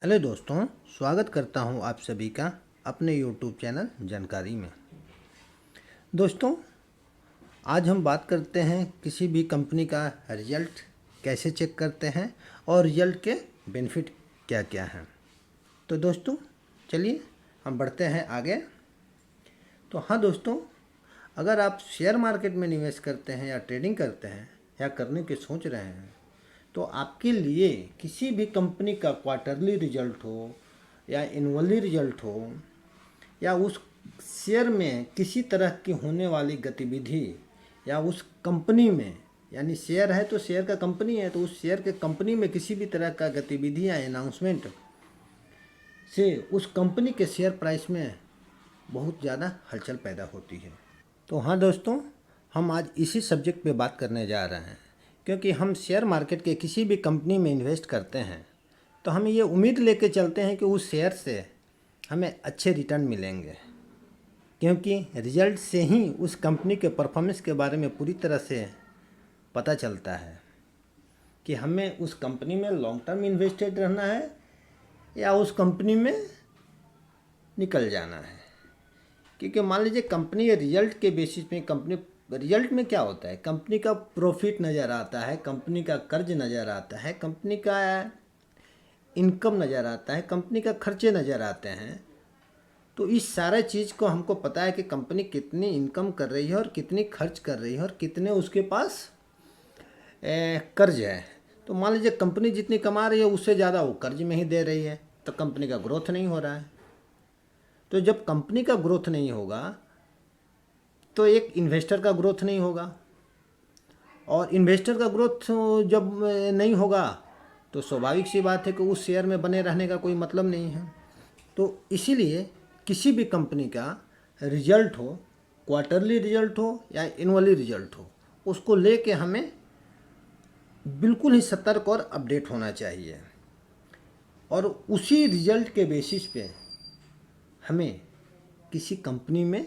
Hello दोस्तों, स्वागत करता हूं आप सभी का अपने यूट्यूब चैनल जानकारी में। दोस्तों, आज हम बात करते हैं किसी भी कंपनी का रिजल्ट कैसे चेक करते हैं और रिजल्ट के बेनिफिट क्या क्या हैं। तो दोस्तों चलिए हम बढ़ते हैं आगे। तो हाँ दोस्तों, अगर आप शेयर मार्केट में निवेश करते हैं या ट्रेडिंग करते हैं या करने की सोच रहे हैं तो आपके लिए किसी भी कंपनी का क्वार्टरली रिजल्ट हो या एनुअली रिजल्ट हो या उस शेयर में किसी तरह की होने वाली गतिविधि या उस कंपनी में, यानी शेयर है तो शेयर का कंपनी है तो उस शेयर के कंपनी में किसी भी तरह का गतिविधि या अनाउंसमेंट से उस कंपनी के शेयर प्राइस में बहुत ज़्यादा हलचल पैदा होती है। तो हाँ दोस्तों, हम आज इसी सब्जेक्ट पे बात करने जा रहे हैं, क्योंकि हम शेयर मार्केट के किसी भी कंपनी में इन्वेस्ट करते हैं तो हम ये उम्मीद लेके चलते हैं कि उस शेयर से हमें अच्छे रिटर्न मिलेंगे, क्योंकि रिजल्ट से ही उस कंपनी के परफॉर्मेंस के बारे में पूरी तरह से पता चलता है कि हमें उस कंपनी में लॉन्ग टर्म इन्वेस्टेड रहना है या उस कंपनी में निकल जाना है। क्योंकि मान लीजिए कंपनी रिजल्ट के बेसिस पे, कंपनी रिजल्ट में क्या होता है, कंपनी का प्रॉफिट नज़र आता है, कंपनी का कर्ज नज़र आता है, कंपनी का इनकम नज़र आता है, कंपनी का खर्चे नज़र आते हैं। तो इस सारे चीज़ को हमको पता है कि कंपनी कितनी इनकम कर रही है और कितनी खर्च कर रही है और कितने उसके पास कर्ज है। तो मान लीजिए कंपनी जितनी कमा रही है उससे ज़्यादा वो कर्ज में ही दे रही है, तो कंपनी का ग्रोथ नहीं हो रहा है। तो जब कंपनी का ग्रोथ नहीं होगा तो एक इन्वेस्टर का ग्रोथ नहीं होगा, और इन्वेस्टर का ग्रोथ जब नहीं होगा तो स्वाभाविक सी बात है कि उस शेयर में बने रहने का कोई मतलब नहीं है। तो इसीलिए किसी भी कंपनी का रिजल्ट हो, क्वार्टरली रिजल्ट हो या एनुअली रिजल्ट हो, उसको लेके हमें बिल्कुल ही सतर्क और अपडेट होना चाहिए, और उसी रिजल्ट के बेसिस पे हमें किसी कंपनी में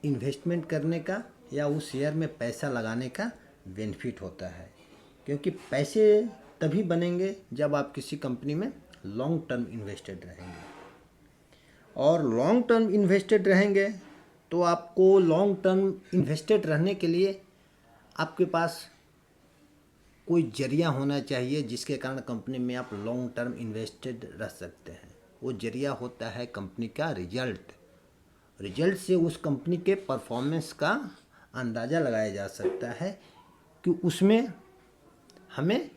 इन्वेस्टमेंट करने का या उस शेयर में पैसा लगाने का बेनिफिट होता है। क्योंकि पैसे तभी बनेंगे जब आप किसी कंपनी में लॉन्ग टर्म इन्वेस्टेड रहेंगे, और लॉन्ग टर्म इन्वेस्टेड रहेंगे तो आपको लॉन्ग टर्म इन्वेस्टेड रहने के लिए आपके पास कोई जरिया होना चाहिए जिसके कारण कंपनी में आप लॉन्ग टर्म इन्वेस्टेड रह सकते हैं। वो जरिया होता है कंपनी का रिजल्ट। रिजल्ट से उस कंपनी के परफॉर्मेंस का अंदाज़ा लगाया जा सकता है कि उसमें हमें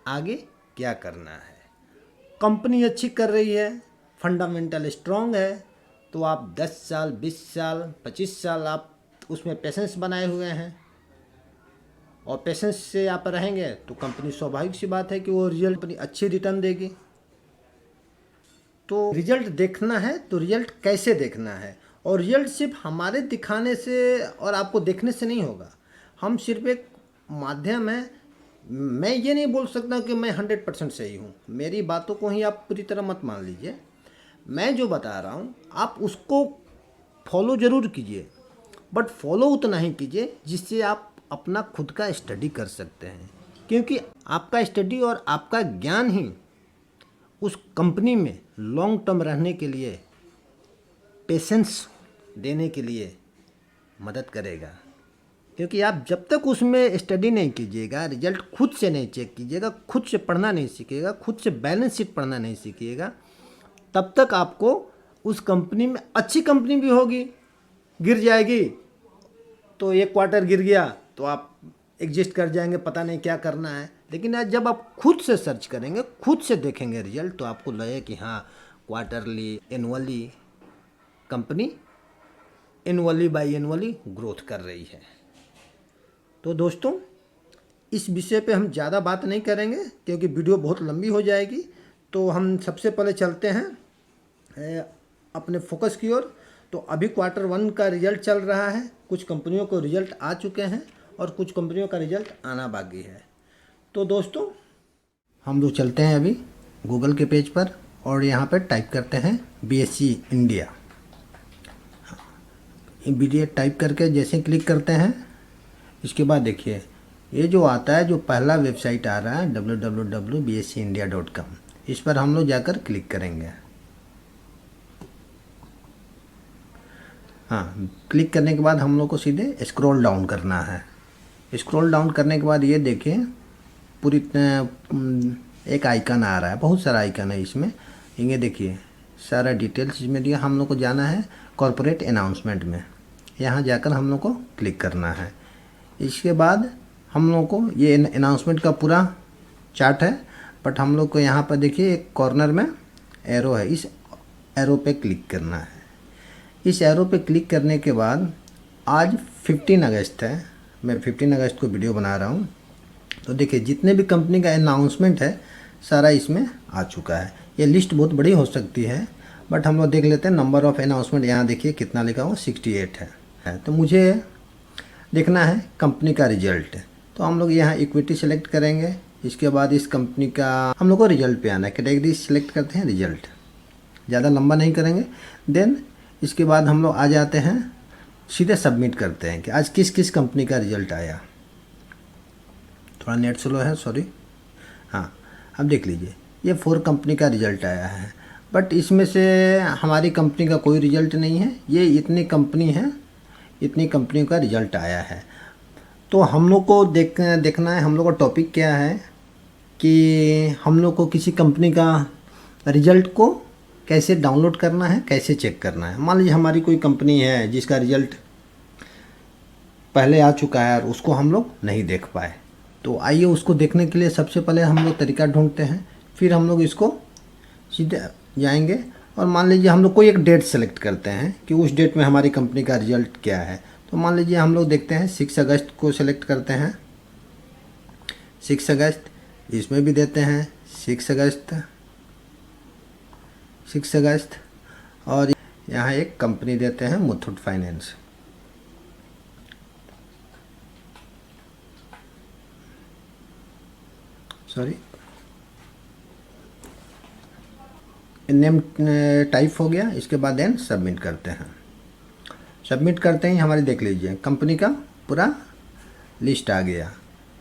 आगे क्या करना है। कंपनी अच्छी कर रही है, फंडामेंटल स्ट्रॉन्ग है, तो आप 10 साल 20 साल 25 साल आप उसमें पेशेंस बनाए हुए हैं, और पेशेंस से आप रहेंगे तो कंपनी स्वाभाविक सी बात है कि वो रिजल्ट अपनी अच्छी रिटर्न देगी। तो रिजल्ट देखना है तो रिजल्ट कैसे देखना है, और रिजल्ट सिर्फ हमारे दिखाने से और आपको देखने से नहीं होगा। हम सिर्फ एक माध्यम है। मैं ये नहीं बोल सकता कि मैं 100% सही हूँ, मेरी बातों को ही आप पूरी तरह मत मान लीजिए। मैं जो बता रहा हूँ आप उसको फॉलो ज़रूर कीजिए, बट फॉलो उतना ही कीजिए जिससे आप अपना खुद का स्टडी कर सकते हैं। क्योंकि आपका स्टडी और आपका ज्ञान ही उस कंपनी में लॉन्ग टर्म रहने के लिए, पेशेंस देने के लिए मदद करेगा। क्योंकि आप जब तक उसमें स्टडी नहीं कीजिएगा, रिजल्ट खुद से नहीं चेक कीजिएगा, खुद से पढ़ना नहीं सीखिएगा, खुद से बैलेंस शीट पढ़ना नहीं सीखिएगा, तब तक आपको उस कंपनी में, अच्छी कंपनी भी होगी, गिर जाएगी तो एक क्वार्टर गिर गया तो आप एग्जिस्ट कर जाएंगे, पता नहीं क्या करना है। लेकिन आज जब आप खुद से सर्च करेंगे, खुद से देखेंगे रिजल्ट, तो आपको लगे कि हाँ quarterly annually company annually by annually growth कर रही है। तो दोस्तों इस विषय पे हम ज़्यादा बात नहीं करेंगे क्योंकि वीडियो बहुत लंबी हो जाएगी। तो हम सबसे पहले चलते हैं अपने फोकस की ओर। तो अभी Q1 का रिजल्ट चल रहा है, कुछ कंपनियों को रिजल्ट आ चुके हैं और कुछ कंपनियों का रिजल्ट आना बाकी है। तो दोस्तों हम लोग चलते हैं अभी गूगल के पेज पर और यहाँ पर टाइप करते हैं BSE इंडिया। BDA टाइप करके जैसे क्लिक करते हैं, इसके बाद देखिए ये जो आता है, जो पहला वेबसाइट आ रहा है www.bseindia.com, इस पर हम लोग जाकर क्लिक करेंगे। हाँ, क्लिक करने के बाद हम लोग को सीधे स्क्रॉल डाउन करना है। स्क्रॉल डाउन करने के बाद ये देखिए पूरी एक आइकन आ रहा है, बहुत सारा आइकन है इसमें। ये देखिए सारा डिटेल्स इसमें दिया। हम लोग को जाना है कॉर्पोरेट अनाउंसमेंट में, यहाँ जाकर हम लोग को क्लिक करना है। इसके बाद हम लोग को ये अनाउंसमेंट का पूरा चार्ट है, बट हम लोग को यहाँ पर देखिए एक कॉर्नर में एरो है, इस एरो पे क्लिक करना है। इस एरो पे क्लिक करने के बाद आज 15 अगस्त है, मैं 15 अगस्त को वीडियो बना रहा हूँ। तो देखिए जितने भी कंपनी का अनाउंसमेंट है सारा इसमें आ चुका है। ये लिस्ट बहुत बड़ी हो सकती है, बट हम लोग देख लेते हैं नंबर ऑफ़ अनाउंसमेंट। यहाँ देखिए कितना लिखा हुआ 68 है। तो मुझे देखना है कंपनी का रिजल्ट। तो हम लोग यहाँ इक्विटी सेलेक्ट करेंगे। इसके बाद इस कंपनी का हम लोग को रिजल्ट पे आना है, कैटेगरी सेलेक्ट करते हैं रिजल्ट, ज़्यादा लंबा नहीं करेंगे। देन इसके बाद हम लोग आ जाते हैं सीधे सबमिट करते हैं कि आज किस किस कंपनी का रिजल्ट आया। थोड़ा नेट स्लो है, सॉरी। हाँ, अब देख लीजिए ये 4 कंपनी का रिजल्ट आया है, बट इसमें से हमारी कंपनी का कोई रिजल्ट नहीं है। ये इतनी कंपनी है, इतनी कंपनियों का रिजल्ट आया है। तो हम लोग को देखना है, हम लोग का टॉपिक क्या है कि हम लोग को किसी कंपनी का रिजल्ट को कैसे डाउनलोड करना है, कैसे चेक करना है। मान लीजिए हमारी कोई कंपनी है जिसका रिजल्ट पहले आ चुका है और उसको हम लोग नहीं देख पाए, तो आइए उसको देखने के लिए सबसे पहले हम लोग तरीका ढूंढते हैं। फिर हम लोग इसको सीधे जाएंगे और मान लीजिए हम लोग कोई एक डेट सेलेक्ट करते हैं कि उस डेट में हमारी कंपनी का रिजल्ट क्या है। तो मान लीजिए हम लोग देखते हैं 6 अगस्त को सेलेक्ट करते हैं, 6 अगस्त। इसमें भी देते हैं 6 अगस्त, 6 अगस्त। और यहाँ एक कंपनी देते हैं Muthoot finance. Sorry, name type हो गया। इसके बाद देन सबमिट करते हैं। सबमिट करते ही हमारी देख लीजिए कंपनी का पूरा लिस्ट आ गया।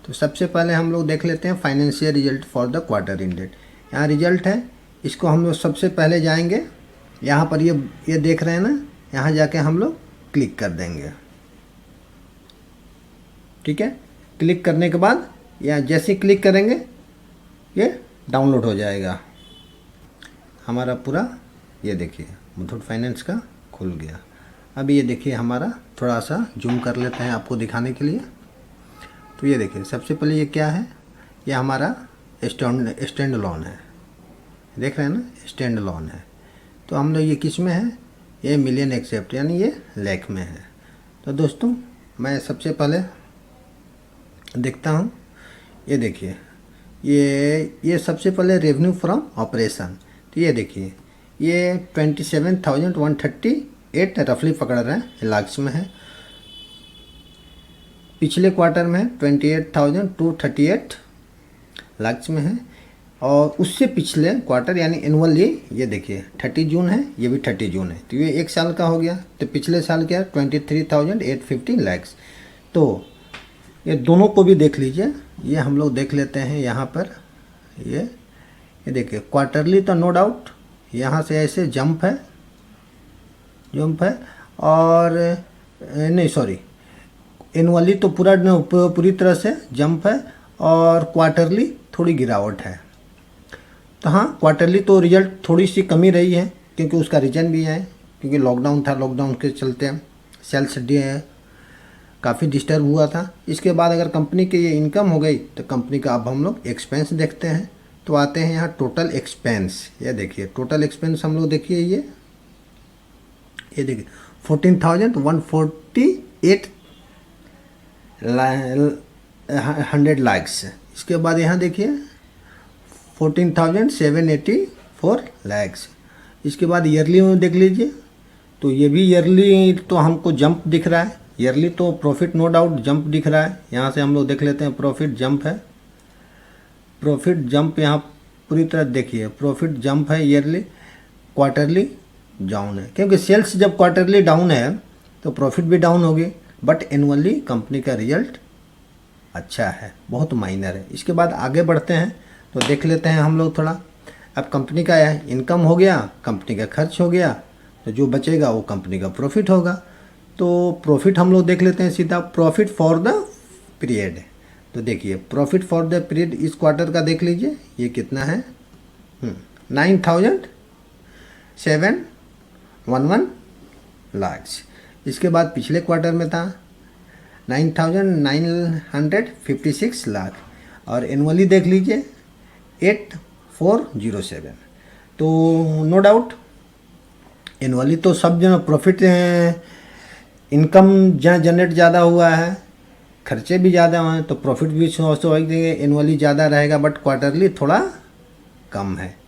तो सबसे पहले हम लोग देख लेते हैं financial result for the quarter ended. यहाँ रिजल्ट है, इसको हम लोग सबसे पहले जाएंगे। यहाँ पर ये देख रहे हैं ना, यहाँ जाके हम लोग क्लिक कर देंगे। ठीक है, क्लिक करने के बाद यहाँ जैसे क्लिक करेंगे ये डाउनलोड हो जाएगा हमारा पूरा। ये देखिए मुथूट फाइनेंस का खुल गया। अभी ये देखिए हमारा, थोड़ा सा जूम कर लेते हैं आपको दिखाने के लिए। तो ये देखिए सबसे पहले ये क्या है, ये हमारा स्टैंड लोन है, देख रहे हैं ना, स्टैंड लोन है। तो हम लोग ये किस में है, ये मिलियन एक्सेप्ट यानी ये लाख में है। तो दोस्तों मैं सबसे पहले देखता हूँ। ये देखिए ये सबसे पहले रेवेन्यू फ्रॉम ऑपरेशन। तो ये देखिए ये 27,138 रफली पकड़ रहे हैं, लाख्स में है। पिछले क्वार्टर में 28,238 लाख्स में है। और उससे पिछले क्वार्टर यानी एनुअली ये देखिए 30 जून है, ये भी 30 जून है। तो ये 1 साल का हो गया। तो पिछले साल क्या 23,850 लाख्स। तो ये दोनों को भी देख लीजिए। ये हम लोग देख लेते हैं यहाँ पर। ये देखिए क्वार्टरली तो नो डाउट यहाँ से ऐसे जंप है और नहीं सॉरी, एनुअली तो पूरी तरह से जंप है और क्वार्टरली थोड़ी गिरावट है। तो हाँ, क्वार्टरली तो रिजल्ट थोड़ी सी कमी रही है, क्योंकि उसका रीज़न भी है क्योंकि लॉकडाउन था, लॉकडाउन के चलते सेल्स काफ़ी डिस्टर्ब हुआ था। इसके बाद अगर कंपनी की ये इनकम हो गई तो कंपनी का अब हम लोग एक्सपेंस देखते हैं। तो आते हैं यहाँ टोटल एक्सपेंस। ये देखिए टोटल एक्सपेंस हम लोग देखिए ये देखिए 14,148 100 लाख्स। इसके बाद यहाँ देखिए 14,784 लाख्स। इसके बाद ईयरली में देख लीजिए, तो ये भी ईयरली तो हमको जंप दिख रहा है। ईयरली तो प्रॉफिट नो डाउट जंप दिख रहा है। यहाँ से हम लोग देख लेते हैं प्रॉफिट जंप है, प्रॉफिट जंप यहाँ पूरी तरह देखिए प्रॉफिट जंप है ईयरली। क्वार्टरली डाउन है, क्योंकि सेल्स जब क्वार्टरली डाउन है तो प्रॉफिट भी डाउन होगी। बट एनुअली कंपनी का रिजल्ट अच्छा है, बहुत माइनर है। इसके बाद आगे बढ़ते हैं तो देख लेते हैं हम लोग थोड़ा अब कंपनी का इनकम हो गया, कंपनी का खर्च हो गया, तो जो बचेगा वो कंपनी का प्रॉफिट होगा। तो प्रॉफिट हम लोग देख लेते हैं सीधा, प्रॉफिट फॉर द पीरियड। तो देखिए प्रॉफिट फॉर द पीरियड इस क्वार्टर का देख लीजिए, ये कितना है, 9,711 लाख। इसके बाद पिछले क्वार्टर में था 9,956 लाख, और एनुअली देख लीजिए 8,407। तो नो डाउट एनुअली तो सब जो प्रॉफिट इनकम जनरेट ज़्यादा हुआ है, खर्चे भी ज़्यादा हुए हैं, तो प्रॉफिट भी एनुअली ज़्यादा रहेगा, बट क्वार्टरली थोड़ा कम है।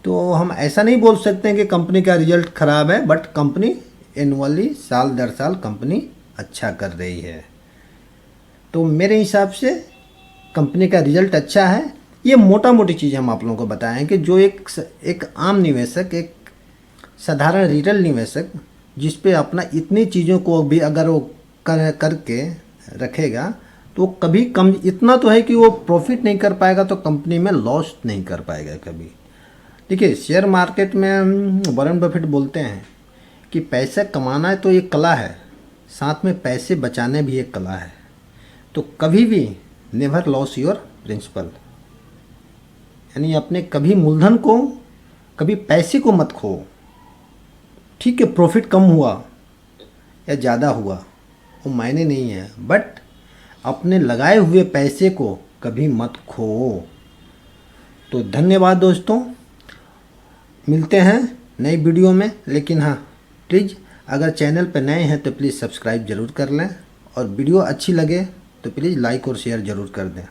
तो हम ऐसा नहीं बोल सकते हैं कि कंपनी का रिजल्ट ख़राब है, बट कंपनी एनुअली साल दर साल कंपनी अच्छा कर रही है। तो मेरे हिसाब से कंपनी का रिजल्ट अच्छा है। ये मोटा मोटी चीज़ हम आप लोगों को बताएं कि जो एक आम निवेशक, एक साधारण रिटेल निवेशक जिस पे अपना इतनी चीज़ों को भी अगर वो करके रखेगा तो कभी कम, इतना तो है कि वो प्रॉफिट नहीं कर पाएगा तो कंपनी में लॉस नहीं कर पाएगा कभी। देखिए शेयर मार्केट में वॉरेन बफेट बोलते हैं कि पैसे कमाना है तो एक कला है, साथ में पैसे बचाने भी एक कला है। तो कभी भी नेवर लॉस योर प्रिंसिपल, यानी अपने कभी मूलधन को, कभी पैसे को मत खो। ठीक है प्रॉफिट कम हुआ या ज़्यादा हुआ वो मायने नहीं है, बट अपने लगाए हुए पैसे को कभी मत खो। तो धन्यवाद दोस्तों, मिलते हैं नई वीडियो में। लेकिन हाँ प्लीज़ अगर चैनल पर नए हैं तो प्लीज़ सब्सक्राइब ज़रूर कर लें, और वीडियो अच्छी लगे तो प्लीज़ लाइक और शेयर ज़रूर कर दें,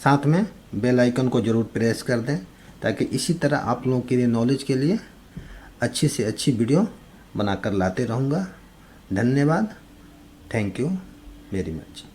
साथ में बेल आइकन को ज़रूर प्रेस कर दें, ताकि इसी तरह आप लोगों के लिए नॉलेज के लिए अच्छी से अच्छी वीडियो बनाकर लाते रहूँगा। धन्यवाद, थैंक यू वेरी मच।